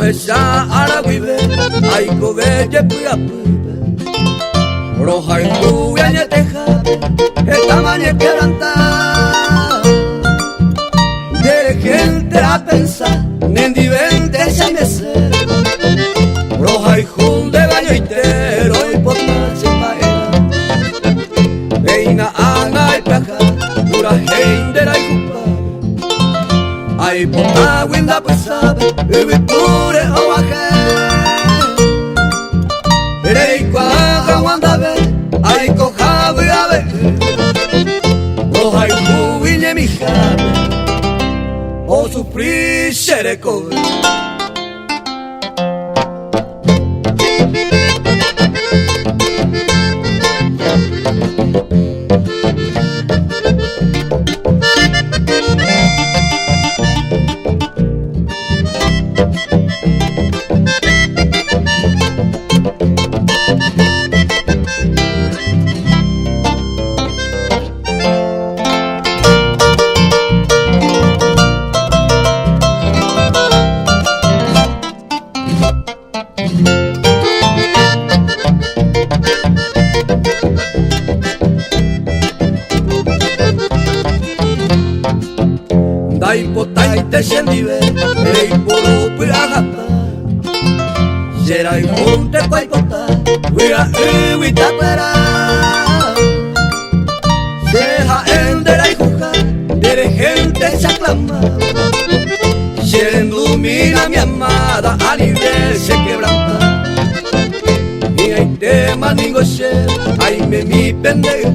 esa araguibe, ay cobe roja y rubia ñeteja, esta mañana queranta. De gente a pensar, nendi vente se me ser. Roja y junde baño entero y por más se paga. Veina ana y plaja, dura gente la y culpa. Ay por la winda pues sabe, bebe pure o baje. Rey cuaja wanda ve, ay coja voy a ver. Roja y jubiñe mi jave, o sufrir xereco. Dai potai te shendive, rei poro piragata. Yerai ponte kwai pota, wira wita pera. Seja endera y juja, dere gente se aclama. Ilumina mi amada, a nivel se quebranta. Y hay tema ningo sher, ay me mi pendeje.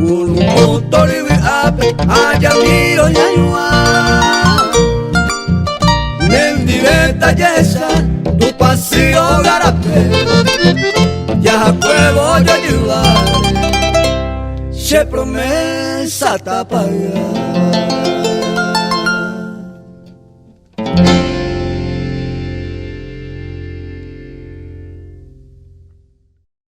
Un motor y ape, allá miro ñañua. Mendiveta yesa, tu paseo garape. Ya puedo yo ayudar, se promesa tapagar.